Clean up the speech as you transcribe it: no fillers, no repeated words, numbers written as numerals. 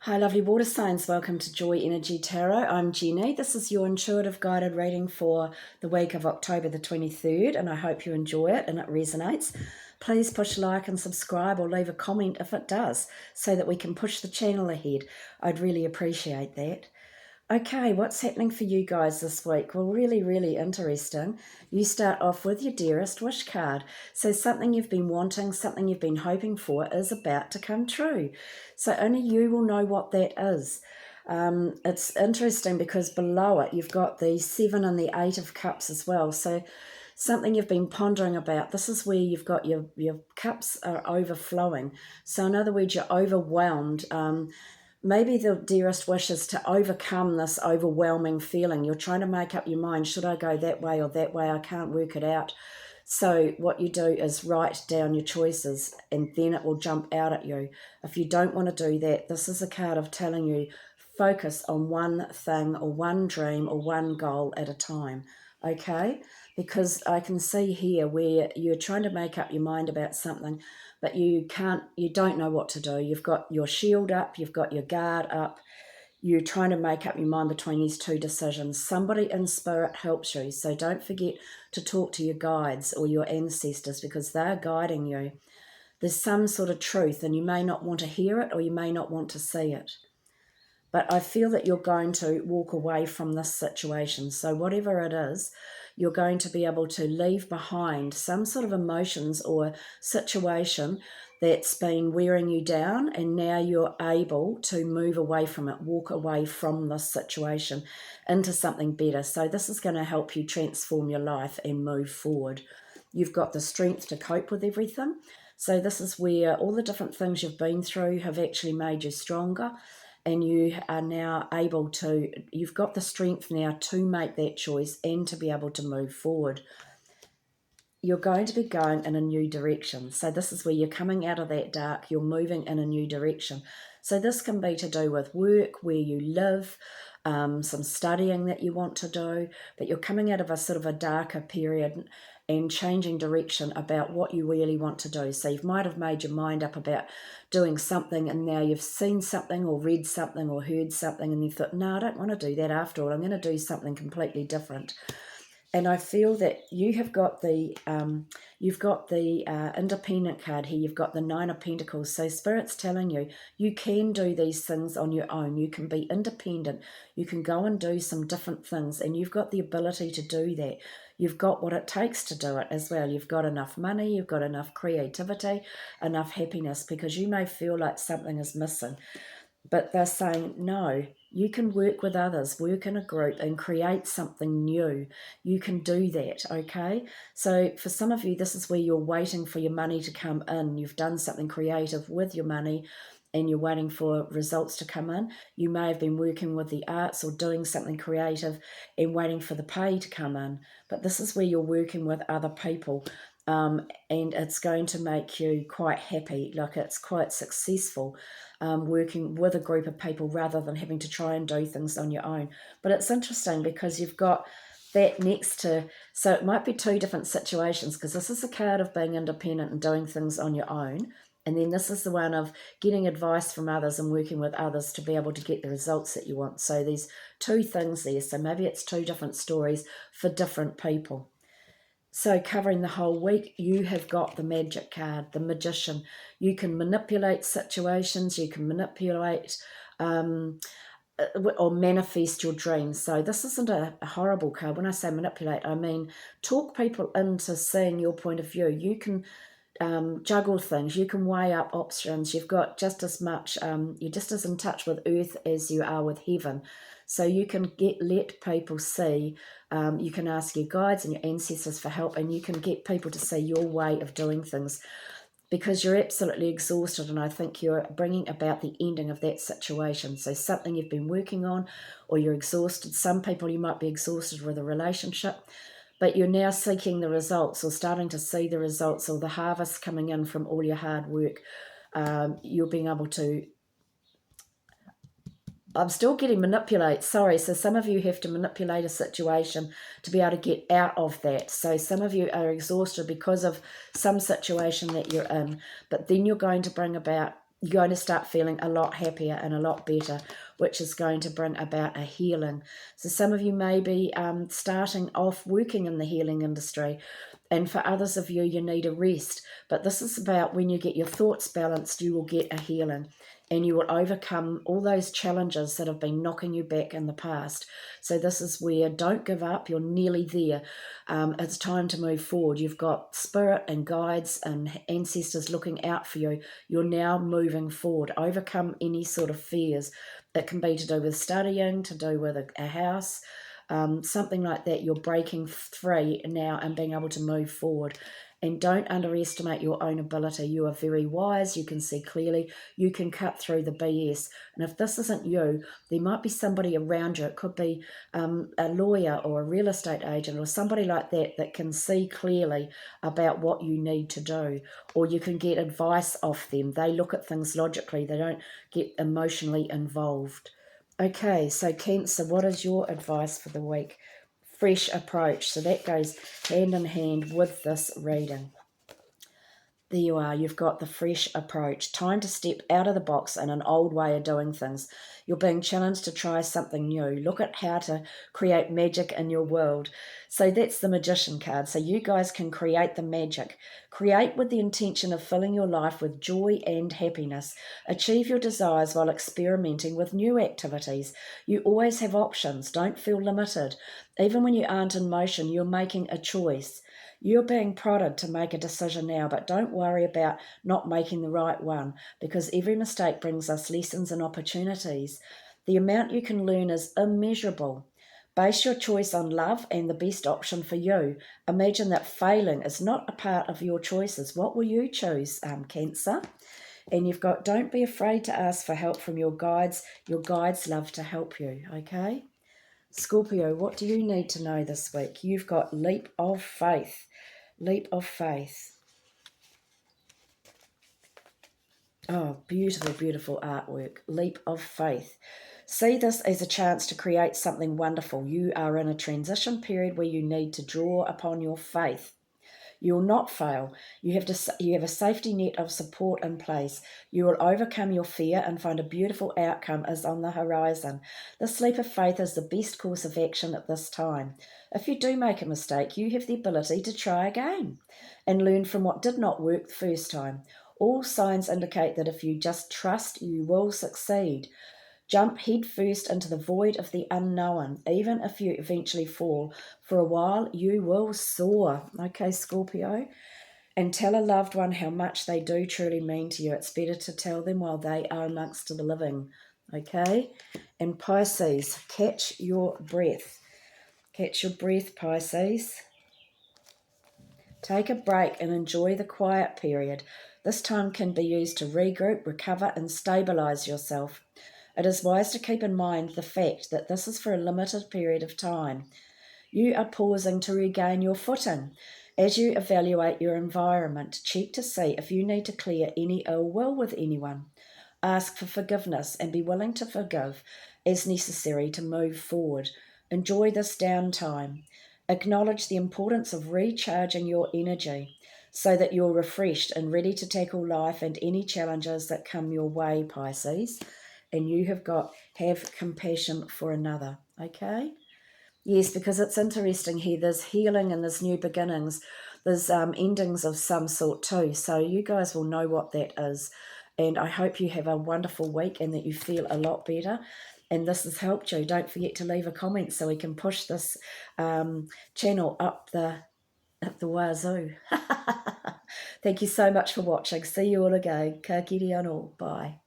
Hi, lovely water signs. Welcome to Joy Energy Tarot. I'm Jenny. This is your intuitive guided reading for the week of October the 23rd, and I hope you enjoy it and it resonates. Please push like and subscribe or leave a comment if it does, so that we can push the channel ahead. I'd really appreciate that. Okay, what's happening for you guys this week? Well, really interesting. You start off with your dearest wish card. So something you've been wanting, something you've been hoping for is about to come true. So only you will know what that is. It's interesting because below it you've got the 7 and the 8 of cups as well. So something you've been pondering about. This is where you've got your cups are overflowing. So in other words, you're overwhelmed. Maybe the dearest wish is to overcome this overwhelming feeling. You're trying to make up your mind, should I go that way or that way? I can't work it out. So what you do is write down your choices and then it will jump out at you. If you don't want to do that, this is a card of telling you focus on one thing or one dream or one goal at a time, okay? Because I can see here where you're trying to make up your mind about something, but you don't know what to do. You've got your shield up, you've got your guard up, you're trying to make up your mind between these two decisions. Somebody in spirit helps you, so don't forget to talk to your guides or your ancestors because they're guiding you. There's some sort of truth and you may not want to hear it or you may not want to see it. But I feel that you're going to walk away from this situation. So whatever it is, you're going to be able to leave behind some sort of emotions or situation that's been wearing you down, and now you're able to move away from it, walk away from this situation into something better. So this is going to help you transform your life and move forward. You've got the strength to cope with everything. So this is where all the different things you've been through have actually made you stronger, and you are now able to, you've got the strength now to make that choice and to be able to move forward. You're going to be going in a new direction. So this is where you're coming out of that dark, you're moving in a new direction. So this can be to do with work, where you live, some studying that you want to do, but you're coming out of a sort of a darker period and changing direction about what you really want to do. So you might have made your mind up about doing something and now you've seen something or read something or heard something and you thought, no, I don't want to do that after all. I'm going to do something completely different. And I feel that you have got the independent card here. You've got the 9 of Pentacles. So Spirit's telling you, you can do these things on your own. You can be independent. You can go and do some different things. And you've got the ability to do that. You've got what it takes to do it as well. You've got enough money. You've got enough creativity, enough happiness, because you may feel like something is missing. But they're saying, no, you can work with others, work in a group and create something new. You can do that, okay? So for some of you, this is where you're waiting for your money to come in. You've done something creative with your money and you're waiting for results to come in. You may have been working with the arts or doing something creative and waiting for the pay to come in. But this is where you're working with other people. And it's going to make you quite happy, like it's quite successful, working with a group of people rather than having to try and do things on your own. But it's interesting because you've got that next to, so it might be two different situations, because this is a card of being independent and doing things on your own. And then this is the one of getting advice from others and working with others to be able to get the results that you want. So there's two things there. So maybe it's two different stories for different people. So covering the whole week, you have got the Magic card, the Magician. You can manipulate situations, you can manipulate or manifest your dreams. So this isn't a horrible card. When I say manipulate, I mean talk people into seeing your point of view. You can juggle things, you can weigh up options. You've got just as much, you're just as in touch with earth as you are with heaven. So you can let people see, you can ask your guides and your ancestors for help, and you can get people to see your way of doing things, because you're absolutely exhausted, and I think you're bringing about the ending of that situation. So something you've been working on, or you're exhausted. Some people, you might be exhausted with a relationship, but you're now seeking the results or starting to see the results or the harvest coming in from all your hard work. You're being able to, I'm still getting manipulate, sorry. So some of you have to manipulate a situation to be able to get out of that. So some of you are exhausted because of some situation that you're in, but then you're going to bring about you're going to start feeling a lot happier and a lot better, which is going to bring about a healing. So some of you may be starting off working in the healing industry, and for others of you, you need a rest. But this is about when you get your thoughts balanced, you will get a healing, and you will overcome all those challenges that have been knocking you back in the past. So this is where don't give up. You're nearly there. It's time to move forward. You've got spirit and guides and ancestors looking out for you. You're now moving forward. Overcome any sort of fears. It can be to do with studying, to do with a house, something like that. You're breaking free now and being able to move forward. And don't underestimate your own ability. You are very wise. You can see clearly. You can cut through the BS. And if this isn't you, there might be somebody around you. It could be a lawyer or a real estate agent or somebody like that that can see clearly about what you need to do. Or you can get advice off them. They look at things logically. They don't get emotionally involved. Okay, so Cancer, what is your advice for the week? Fresh approach. So that goes hand in hand with this reading. There you are. You've got the fresh approach. Time to step out of the box in an old way of doing things. You're being challenged to try something new. Look at how to create magic in your world. So that's the Magician card. So you guys can create the magic. Create with the intention of filling your life with joy and happiness. Achieve your desires while experimenting with new activities. You always have options. Don't feel limited. Even when you aren't in motion, you're making a choice. You're being prodded to make a decision now, but don't worry about not making the right one, because every mistake brings us lessons and opportunities. The amount you can learn is immeasurable. Base your choice on love and the best option for you. Imagine that failing is not a part of your choices. What will you choose, Cancer? And you've got, don't be afraid to ask for help from your guides. Your guides love to help you, okay? Scorpio, what do you need to know this week? You've got leap of faith. Leap of faith. Oh, beautiful, beautiful artwork. Leap of faith. See this as a chance to create something wonderful. You are in a transition period where you need to draw upon your faith. You will not fail. You have a safety net of support in place. You will overcome your fear and find a beautiful outcome is on the horizon. This leap of faith is the best course of action at this time. If you do make a mistake, you have the ability to try again and learn from what did not work the first time. All signs indicate that if you just trust, you will succeed. Jump headfirst into the void of the unknown. Even if you eventually fall, for a while you will soar. Okay, Scorpio? And tell a loved one how much they do truly mean to you. It's better to tell them while they are amongst the living. Okay? And Pisces, catch your breath. Catch your breath, Pisces. Take a break and enjoy the quiet period. This time can be used to regroup, recover, and stabilize yourself. It is wise to keep in mind the fact that this is for a limited period of time. You are pausing to regain your footing. As you evaluate your environment, check to see if you need to clear any ill will with anyone. Ask for forgiveness and be willing to forgive as necessary to move forward. Enjoy this downtime. Acknowledge the importance of recharging your energy so that you're refreshed and ready to tackle life and any challenges that come your way, Pisces. And you have got, have compassion for another, okay? Yes, because it's interesting here. There's healing and there's new beginnings. There's endings of some sort too. So you guys will know what that is. And I hope you have a wonderful week and that you feel a lot better. And this has helped you. Don't forget to leave a comment so we can push this channel up the wazoo. Thank you so much for watching. See you all again. Ka kiri anō. Bye.